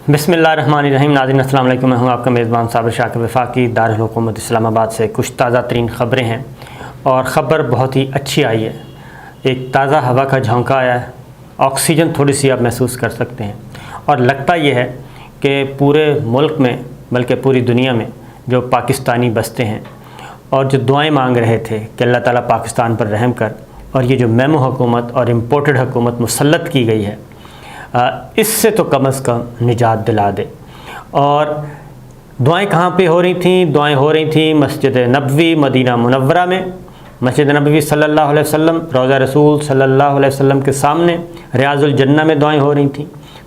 بسم اللہ الرحمن الرحیم۔ ناظرین السلام علیکم، میں ہوں آپ کا میزبان صابر شاکر وفاقی۔ دارالحکومت اسلام آباد سے کچھ تازہ ترین خبریں ہیں اور خبر بہت ہی اچھی آئی ہے۔ ایک تازہ ہوا کا جھونکا آیا ہے، آکسیجن تھوڑی سی آپ محسوس کر سکتے ہیں، اور لگتا یہ ہے کہ پورے ملک میں بلکہ پوری دنیا میں جو پاکستانی بستے ہیں اور جو دعائیں مانگ رہے تھے کہ اللہ تعالیٰ پاکستان پر رحم کر، اور یہ جو میمو حکومت اور امپورٹڈ حکومت مسلط کی گئی ہے، اس سے تو کم از کم نجات دلا دے۔ اور دعائیں کہاں پہ ہو رہی تھیں؟ دعائیں ہو رہی تھیں مسجد نبوی مدینہ منورہ میں، مسجد نبوی صلی اللہ علیہ وسلم، روضہ رسول صلی اللہ علیہ وسلم کے سامنے ریاض الجنہ میں دعائیں ہو رہی تھیں۔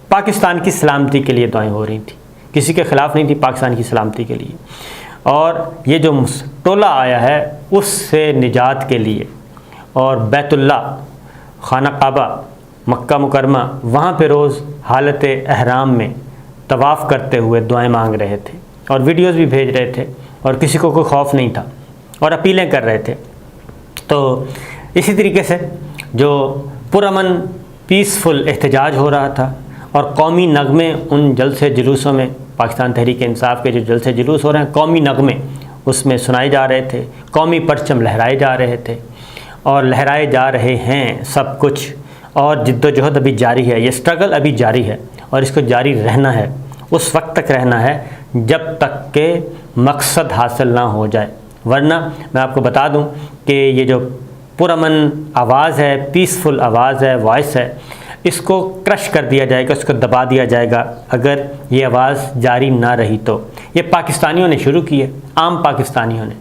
پاکستان کی سلامتی کے لیے دعائیں ہو رہی تھیں، کسی کے خلاف نہیں تھی، پاکستان کی سلامتی کے لیے۔ اور یہ جو ٹولہ آیا ہے اس سے نجات کے لیے، اور بیت اللہ، خانہ کعبہ، مکہ مکرمہ، وہاں پہ روز حالت احرام میں طواف کرتے ہوئے دعائیں مانگ رہے تھے اور ویڈیوز بھی بھیج رہے تھے، اور کسی کو کوئی خوف نہیں تھا اور اپیلیں کر رہے تھے۔ تو اسی طریقے سے جو پرامن پیسفل احتجاج ہو رہا تھا، اور قومی نغمے ان جلسے جلوسوں میں، پاکستان تحریک انصاف کے جو جلسے جلوس ہو رہے ہیں، قومی نغمے اس میں سنائے جا رہے تھے، قومی پرچم لہرائے جا رہے تھے اور لہرائے جا رہے ہیں سب کچھ، اور جد و جہد ابھی جاری ہے، یہ اسٹرگل ابھی جاری ہے، اور اس کو جاری رہنا ہے، اس وقت تک رہنا ہے جب تک کہ مقصد حاصل نہ ہو جائے۔ ورنہ میں آپ کو بتا دوں کہ یہ جو پرامن آواز ہے، پیسفل آواز ہے، وائس ہے، اس کو کرش کر دیا جائے گا، اس کو دبا دیا جائے گا اگر یہ آواز جاری نہ رہی تو۔ یہ پاکستانیوں نے شروع کی ہے، عام پاکستانیوں نے۔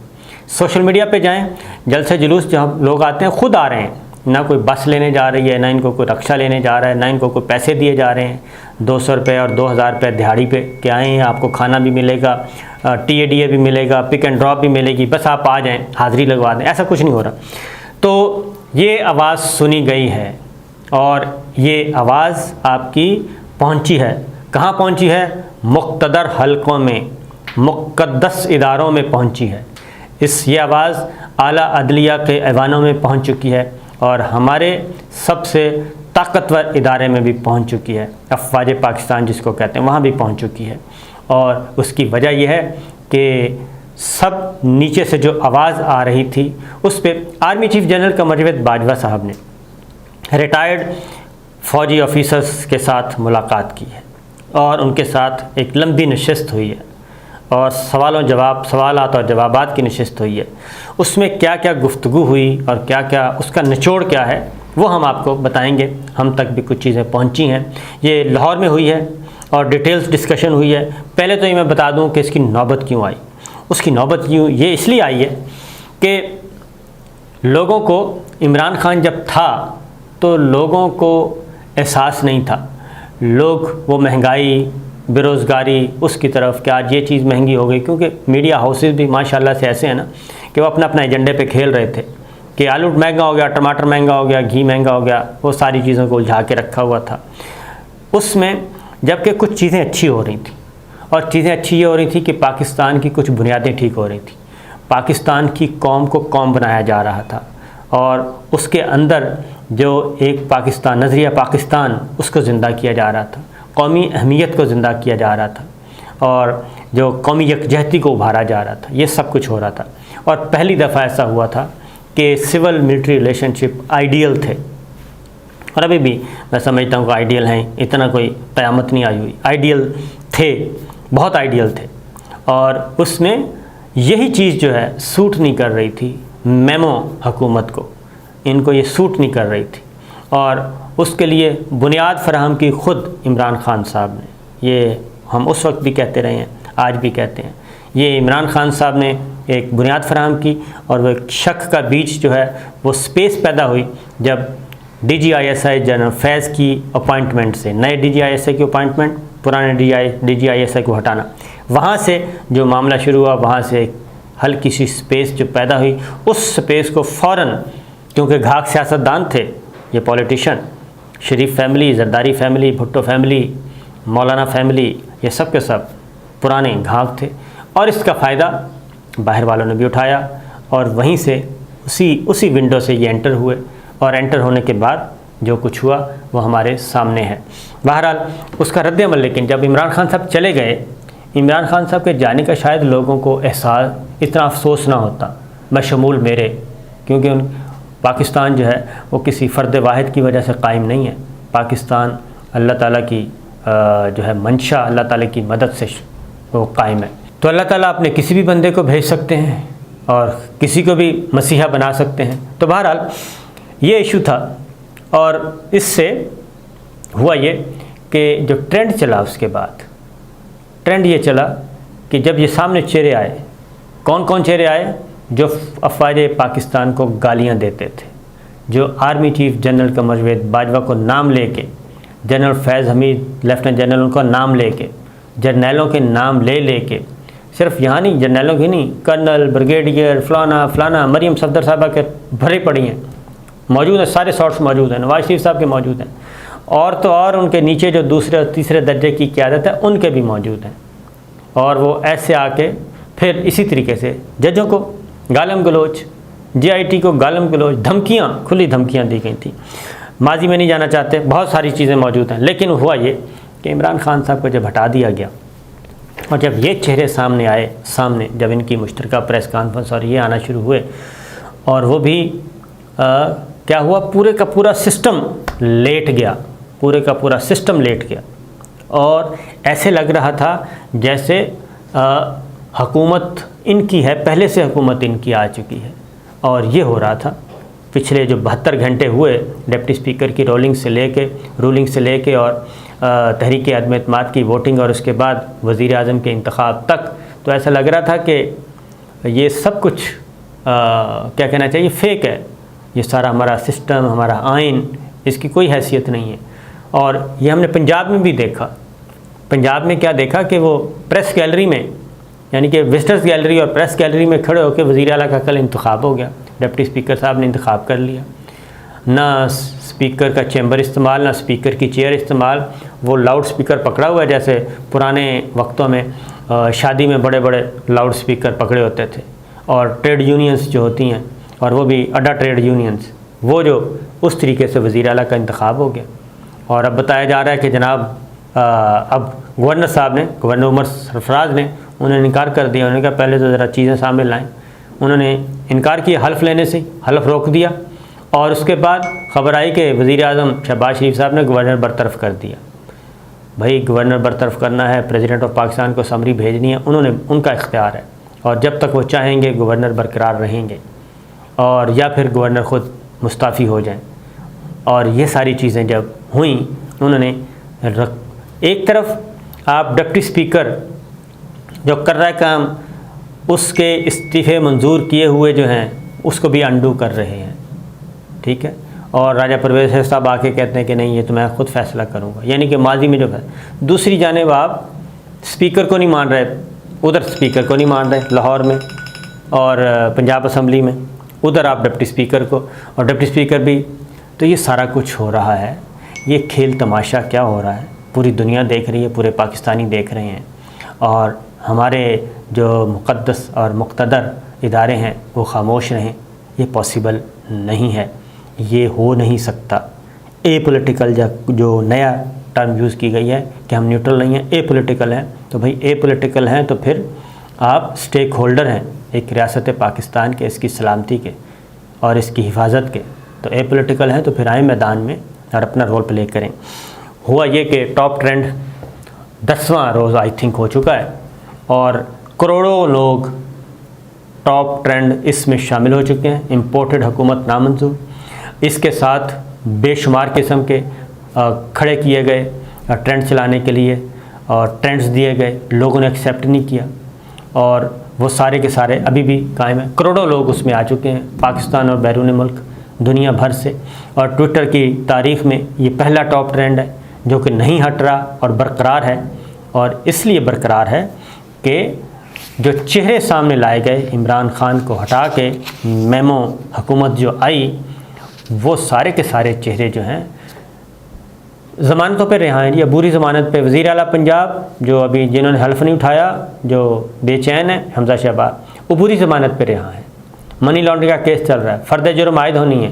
سوشل میڈیا پہ جائیں، جلسے جلوس جہاں لوگ آتے ہیں خود آ رہے ہیں، نہ کوئی بس لینے جا رہی ہے، نہ ان کو کوئی رکشہ لینے جا رہا ہے، نہ ان کو کوئی پیسے دیے جا رہے ہیں، 200 روپے اور 2000 روپے دیہڑی پہ کہ آئیں ہیں، آپ کو کھانا بھی ملے گا، TADA بھی ملے گا، پک اینڈ ڈراپ بھی ملے گی، بس آپ آ جائیں، حاضری لگوا دیں۔ ایسا کچھ نہیں ہو رہا۔ تو یہ آواز سنی گئی ہے، اور یہ آواز آپ کی پہنچی ہے۔ کہاں پہنچی ہے؟ مقتدر حلقوں میں، مقدس اداروں میں پہنچی ہے۔ یہ آواز اعلیٰ عدلیہ کے ایوانوں میں پہنچ چکی ہے، اور ہمارے سب سے طاقتور ادارے میں بھی پہنچ چکی ہے، افواج پاکستان جس کو کہتے ہیں، وہاں بھی پہنچ چکی ہے۔ اور اس کی وجہ یہ ہے کہ سب نیچے سے جو آواز آ رہی تھی اس پہ آرمی چیف جنرل قمروردین باجوہ صاحب نے ریٹائرڈ فوجی آفیسرز کے ساتھ ملاقات کی ہے، اور ان کے ساتھ ایک لمبی نشست ہوئی ہے، اور سوالات اور جوابات کی نشست ہوئی ہے۔ اس میں کیا کیا گفتگو ہوئی اور کیا کیا اس کا نچوڑ کیا ہے وہ ہم آپ کو بتائیں گے۔ ہم تک بھی کچھ چیزیں پہنچی ہیں، یہ لاہور میں ہوئی ہے اور ڈیٹیلز ڈسکشن ہوئی ہے۔ پہلے تو یہ میں بتا دوں کہ اس کی نوبت کیوں آئی۔ اس کی نوبت کیوں یہ اس لیے آئی ہے کہ لوگوں کو عمران خان جب تھا تو لوگوں کو احساس نہیں تھا، لوگ وہ مہنگائی، بے روزگاری اس کی طرف کہ آج یہ چیز مہنگی ہو گئی، کیونکہ میڈیا ہاؤسز بھی ماشاءاللہ سے ایسے ہیں نا کہ وہ اپنا ایجنڈے پہ کھیل رہے تھے کہ آلو مہنگا ہو گیا، ٹماٹر مہنگا ہو گیا، گھی مہنگا ہو گیا، وہ ساری چیزوں کو الجھا کے رکھا ہوا تھا اس میں۔ جبکہ کچھ چیزیں اچھی ہو رہی تھیں، اور چیزیں اچھی یہ ہو رہی تھی کہ پاکستان کی کچھ بنیادیں ٹھیک ہو رہی تھیں، پاکستان کی قوم کو قوم بنایا جا رہا تھا، اور اس کے اندر جو ایک پاکستان، نظریہ پاکستان، اس کو زندہ کیا جا رہا تھا، قومی اہمیت کو زندہ کیا جا رہا تھا، اور جو قومی یکجہتی کو ابھارا جا رہا تھا، یہ سب کچھ ہو رہا تھا۔ اور پہلی دفعہ ایسا ہوا تھا کہ سول ملٹری ریلیشن شپ آئیڈیل تھے، اور ابھی بھی میں سمجھتا ہوں کہ آئیڈیل ہیں، اتنا کوئی قیامت نہیں آئی ہوئی، آئیڈیل تھے، بہت آئیڈیل تھے۔ اور اس میں یہی چیز جو ہے سوٹ نہیں کر رہی تھی میمو حکومت کو، ان کو یہ سوٹ نہیں کر رہی تھی، اور اس کے لیے بنیاد فراہم کی خود عمران خان صاحب نے۔ یہ ہم اس وقت بھی کہتے رہے ہیں، آج بھی کہتے ہیں، یہ عمران خان صاحب نے ایک بنیاد فراہم کی، اور وہ ایک شک کا بیج جو ہے وہ سپیس پیدا ہوئی جب DGISI جنرل فیض کی اپوائنٹمنٹ سے، نئے DGISI کی اپوائنٹمنٹ، پرانے DGISI کو ہٹانا، وہاں سے جو معاملہ شروع ہوا، وہاں سے ایک ہلکی سی سپیس جو پیدا ہوئی، اس سپیس کو فوراً، کیونکہ گھاک سیاستدان تھے یہ politician, Sharif family, Zardari family, Bhutto family, Maulana family, یہ سب کے سب پرانے گھاک تھے، اور اس کا فائدہ باہر والوں نے بھی اٹھایا، اور وہیں سے اسی ونڈو سے یہ انٹر ہوئے، اور انٹر ہونے کے بعد جو کچھ ہوا وہ ہمارے سامنے ہے۔ بہرحال اس کا رد عمل، لیکن جب عمران خان صاحب چلے گئے، عمران خان صاحب کے جانے کا شاید لوگوں کو احساس اتنا افسوس نہ ہوتا، بشمول میرے، کیونکہ پاکستان جو ہے وہ کسی فرد واحد کی وجہ سے قائم نہیں ہے۔ پاکستان اللہ تعالیٰ کی جو ہے منشا، اللہ تعالیٰ کی مدد سے وہ قائم ہے۔ تو اللہ تعالیٰ اپنے کسی بھی بندے کو بھیج سکتے ہیں اور کسی کو بھی مسیحا بنا سکتے ہیں۔ تو بہرحال یہ ایشو تھا، اور اس سے ہوا یہ کہ جو ٹرینڈ چلا، اس کے بعد ٹرینڈ یہ چلا کہ جب یہ سامنے چہرے آئے، کون کون چہرے آئے؟ جو افواج پاکستان کو گالیاں دیتے تھے، جو army chief general Qamar Javed Bajwa کو نام لے کے، جنرل فیض حمید لیفٹیننٹ جنرل کا نام لے کے، جرنیلوں کے نام لے کے، صرف یہاں نہیں، جرنیلوں کی نہیں، کرنل، بریگیڈیئر، فلانا، مریم صفدر صاحبہ کے بھری پڑی ہیں، موجود ہیں، سارے سارٹس موجود ہیں، نواز شریف صاحب کے موجود ہیں، اور تو اور ان کے نیچے جو دوسرے اور تیسرے درجے کی قیادت ہے ان کے بھی موجود ہیں۔ اور وہ ایسے آ کے پھر اسی طریقے سے ججوں کو گالم گلوچ، جے آئی ٹی کو گالم گلوچ، دھمکیاں، کھلی دھمکیاں دی گئی تھیں۔ ماضی میں نہیں جانا چاہتے، بہت ساری چیزیں موجود ہیں، لیکن ہوا یہ کہ عمران خان صاحب کو جب ہٹا دیا گیا اور جب یہ چہرے سامنے آئے، جب ان کی مشترکہ پریس کانفرنس اور یہ آنا شروع ہوئے، اور وہ بھی کیا ہوا، پورے کا پورا سسٹم لیٹ گیا، پورے کا پورا سسٹم لیٹ گیا، اور ایسے لگ رہا تھا جیسے حکومت ان کی ہے، پہلے سے حکومت ان کی آ چکی ہے۔ اور یہ ہو رہا تھا پچھلے جو 72 گھنٹے ہوئے ڈپٹی اسپیکر کی رولنگ سے لے کے اور تحریک عدم اعتماد کی ووٹنگ اور اس کے بعد وزیر اعظم کے انتخاب تک، تو ایسا لگ رہا تھا کہ یہ سب کچھ کیا کہنا چاہیے، فیک ہے، یہ سارا ہمارا سسٹم، ہمارا آئین، اس کی کوئی حیثیت نہیں ہے۔ اور یہ ہم نے پنجاب میں بھی دیکھا، پنجاب میں کیا دیکھا کہ وہ پریس گیلری میں، یعنی کہ وزٹرز گیلری اور پریس گیلری میں کھڑے ہو کے وزیر اعلیٰ کا کل انتخاب ہو گیا، ڈپٹی اسپیکر صاحب نے انتخاب کر لیا، نہ اسپیکر کا چیمبر استعمال، نہ اسپیکر کی چیئر استعمال، وہ لاؤڈ اسپیکر پکڑا ہوا ہے جیسے پرانے وقتوں میں شادی میں بڑے بڑے لاؤڈ اسپیکر پکڑے ہوتے تھے، اور ٹریڈ یونینز جو ہوتی ہیں، اور وہ بھی اڈا ٹریڈ یونینز، وہ جو اس طریقے سے وزیر اعلیٰ کا انتخاب ہو گیا۔ اور اب بتایا جا رہا ہے کہ جناب اب گورنر صاحب نے، گورنر عمر سرفراز نے، انہوں نے انکار کر دیا، انہوں نے کہا پہلے تو ذرا چیزیں سامنے لائیں، انہوں نے انکار کیا حلف لینے سے، حلف روک دیا، اور اس کے بعد خبر آئی کہ وزیر اعظم شہباز شریف صاحب نے گورنر برطرف کر دیا۔ بھائی گورنر برطرف کرنا ہے، پریزیڈنٹ آف پاکستان کو سمری بھیجنی ہے، ان کا اختیار ہے، اور جب تک وہ چاہیں گے گورنر برقرار رہیں گے، اور یا پھر گورنر خود مستعفی ہو جائیں۔ اور یہ ساری چیزیں جب ہوئیں، انہوں نے ایک طرف آپ ڈپٹی اسپیکر جو کر رہا ہے کام، اس کے استعفے منظور کیے ہوئے جو ہیں اس کو بھی انڈو کر رہے ہیں، ٹھیک ہے، اور راجہ پرویز صاحب آ کے کہتے ہیں کہ نہیں یہ تو میں خود فیصلہ کروں گا، یعنی کہ ماضی میں جو ہے۔ دوسری جانب آپ اسپیکر کو نہیں مان رہے، ادھر اسپیکر کو نہیں مان رہے لاہور میں اور پنجاب اسمبلی میں، ادھر آپ ڈپٹی اسپیکر کو، اور ڈپٹی اسپیکر بھی، تو یہ سارا کچھ ہو رہا ہے۔ یہ کھیل تماشا کیا ہو رہا ہے، پوری دنیا دیکھ رہی ہے، پورے پاکستانی دیکھ رہے ہیں، اور ہمارے جو مقدس اور مقتدر ادارے ہیں وہ خاموش رہیں۔ یہ پاسبل نہیں ہے، یہ ہو نہیں سکتا۔ اے پولیٹیکل جو نیا ٹرم یوز کی گئی ہے کہ ہم نیوٹرل نہیں ہیں، اے پولیٹیکل ہیں، تو بھائی اے پولیٹیکل ہیں تو پھر آپ سٹیک ہولڈر ہیں ایک ریاست پاکستان کے، اس کی سلامتی کے اور اس کی حفاظت کے، تو اے پولیٹیکل ہیں تو پھر آئیں میدان میں اور اپنا رول پلے کریں۔ ہوا یہ کہ ٹاپ ٹرینڈ 10واں روز آئی تھنک ہو چکا ہے، اور کروڑوں لوگ ٹاپ ٹرینڈ اس میں شامل ہو چکے ہیں۔ امپورٹڈ حکومت نامنظور، اس کے ساتھ بے شمار قسم کے کھڑے کیے گئے ٹرینڈ چلانے کے لیے، اور ٹرینڈز دیے گئے، لوگوں نے ایکسیپٹ نہیں کیا، اور وہ سارے کے سارے ابھی بھی قائم ہیں۔ کروڑوں لوگ اس میں آ چکے ہیں، پاکستان اور بیرون ملک، دنیا بھر سے، اور ٹویٹر کی تاریخ میں یہ پہلا ٹاپ ٹرینڈ ہے جو کہ نہیں ہٹ رہا اور برقرار ہے، اور اس لیے برقرار ہے کہ جو چہرے سامنے لائے گئے عمران خان کو ہٹا کے میمو حکومت جو آئی، وہ سارے کے سارے چہرے جو ہیں ضمانتوں پہ رہا ہیں، یا بری ضمانت پہ۔ وزیر اعلیٰ پنجاب جو ابھی جنہوں نے حلف نہیں اٹھایا، جو بے چین ہے، حمزہ شہباز، وہ بری ضمانت پہ رہا ہیں۔ منی لانڈرنگ کا کیس چل رہا ہے، فرد جرم عائد ہونی ہے،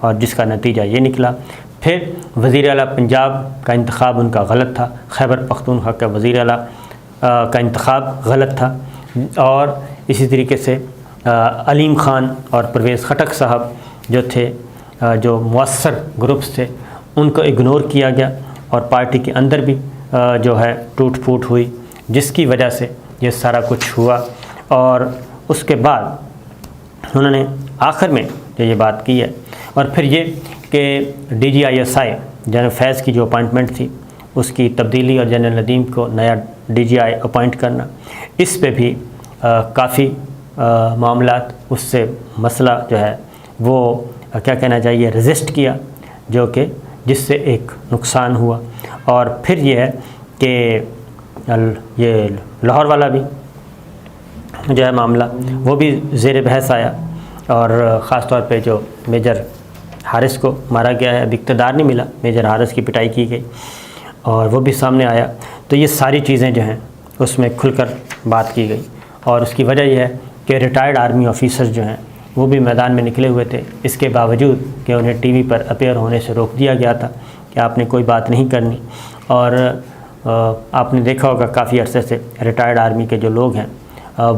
اور جس کا نتیجہ یہ نکلا۔ پھر وزیر اعلیٰ پنجاب کا انتخاب ان کا غلط تھا، خیبر پختونخوا کا وزیر اعلیٰ کا انتخاب غلط تھا، اور اسی طریقے سے علیم خان اور پرویز خٹک صاحب جو تھے، جو مؤثر گروپس تھے، ان کو اگنور کیا گیا، اور پارٹی کے اندر بھی جو ہے ٹوٹ پھوٹ ہوئی، جس کی وجہ سے یہ سارا کچھ ہوا۔ اور اس کے بعد انہوں نے آخر میں جو یہ بات کی ہے، اور پھر یہ کہ DGISI جنرل فیض کی جو اپائنٹمنٹ تھی اس کی تبدیلی، اور جنرل ندیم کو نیا DGI اپائنٹ کرنا، اس پہ بھی کافی معاملات، اس سے مسئلہ جو ہے وہ کیا کہنا چاہیے رزسٹ کیا، جو کہ جس سے ایک نقصان ہوا۔ اور پھر یہ ہے کہ یہ لاہور والا بھی جو ہے معاملہ وہ بھی زیر بحث آیا، اور خاص طور پہ جو میجر حارث کو مارا گیا ہے، اب اقتدار نہیں ملا، میجر حارث کی پٹائی کی گئی، اور وہ بھی سامنے آیا۔ تو یہ ساری چیزیں جو ہیں اس میں کھل کر بات کی گئی، اور اس کی وجہ یہ ہے کہ ریٹائرڈ آرمی آفیسر جو ہیں وہ بھی میدان میں نکلے ہوئے تھے، اس کے باوجود کہ انہیں ٹی وی پر اپیئر ہونے سے روک دیا گیا تھا کہ آپ نے کوئی بات نہیں کرنی۔ اور آپ نے دیکھا ہوگا کافی عرصے سے ریٹائرڈ آرمی کے جو لوگ ہیں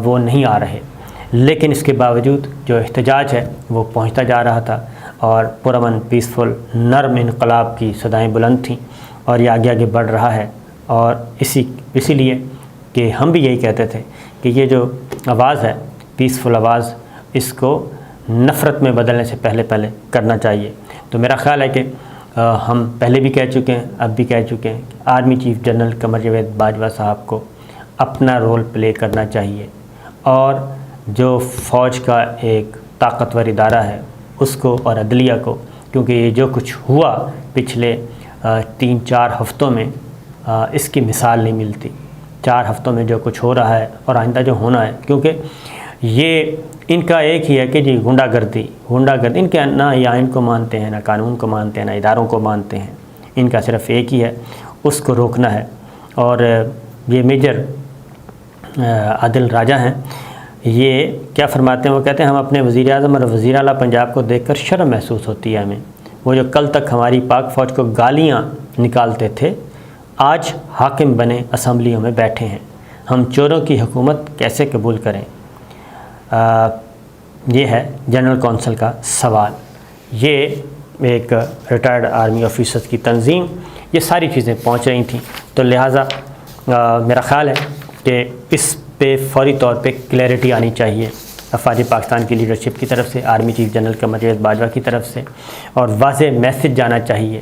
وہ نہیں آ رہے، لیکن اس کے باوجود جو احتجاج ہے وہ پہنچتا جا رہا تھا، اور پرامن پیسفل نرم انقلاب کی صدائیں بلند تھیں، اور یہ آگے آگے بڑھ رہا ہے۔ اور اسی لیے کہ ہم بھی یہی کہتے تھے کہ یہ جو آواز ہے، پیسفل آواز، اس کو نفرت میں بدلنے سے پہلے کرنا چاہیے۔ تو میرا خیال ہے کہ ہم پہلے بھی کہہ چکے ہیں، اب بھی کہہ چکے ہیں کہ army chief general Qamar Javed Bajwa صاحب کو اپنا رول پلے کرنا چاہیے، اور جو فوج کا ایک طاقتور ادارہ ہے اس کو اور عدلیہ کو، کیونکہ یہ جو کچھ ہوا پچھلے 3-4 ہفتوں میں اس کی مثال نہیں ملتی۔ 4 ہفتوں میں جو کچھ ہو رہا ہے اور آئندہ جو ہونا ہے، کیونکہ یہ ان کا ایک ہی ہے کہ جی غنڈہ گردی، ان کے نہ یا ان کو مانتے ہیں، نہ قانون کو مانتے ہیں، نہ اداروں کو مانتے ہیں، ان کا صرف ایک ہی ہے، اس کو روکنا ہے۔ اور یہ میجر عادل راجہ ہیں، یہ کیا فرماتے ہیں، وہ کہتے ہیں ہم اپنے وزیر اعظم اور وزیر اعلیٰ پنجاب کو دیکھ کر شرم محسوس ہوتی ہے ہمیں، وہ جو کل تک ہماری پاک فوج کو گالیاں نکالتے تھے آج حاکم بنے اسمبلیوں میں بیٹھے ہیں، ہم چوروں کی حکومت کیسے قبول کریں؟ یہ ہے جنرل کونسل کا سوال۔ یہ ایک ریٹائرڈ آرمی آفیسرز کی تنظیم، یہ ساری چیزیں پہنچ رہی تھیں، تو لہٰذا میرا خیال ہے کہ اس پہ فوری طور پہ کلیئرٹی آنی چاہیے افواج پاکستان کی لیڈرشپ کی طرف سے، army chief general Qamar Javed Bajwa کی طرف سے، اور واضح میسج جانا چاہیے،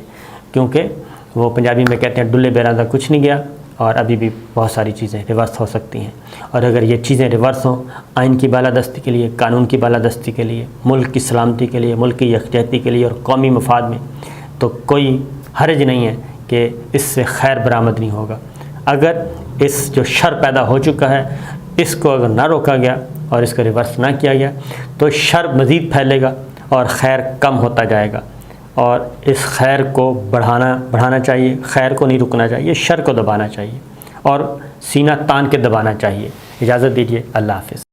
کیونکہ وہ پنجابی میں کہتے ہیں ڈلے بیراندہ کچھ نہیں گیا، اور ابھی بھی بہت ساری چیزیں ریورس ہو سکتی ہیں، اور اگر یہ چیزیں ریورس ہوں آئین کی بالادستی کے لیے، قانون کی بالادستی کے لیے، ملک کی سلامتی کے لیے، ملک کی یکجہتی کے لیے اور قومی مفاد میں، تو کوئی حرج نہیں ہے کہ اس سے خیر برآمد نہیں ہوگا۔ اگر اس جو شر پیدا ہو چکا ہے اس کو اگر نہ روکا گیا اور اس کو ریورس نہ کیا گیا تو شر مزید پھیلے گا اور خیر کم ہوتا جائے گا، اور اس خیر کو بڑھانا چاہیے، خیر کو نہیں رکنا چاہیے، شر کو دبانا چاہیے اور سینہ تان کے دبانا چاہیے۔ اجازت دیجیے، اللہ حافظ۔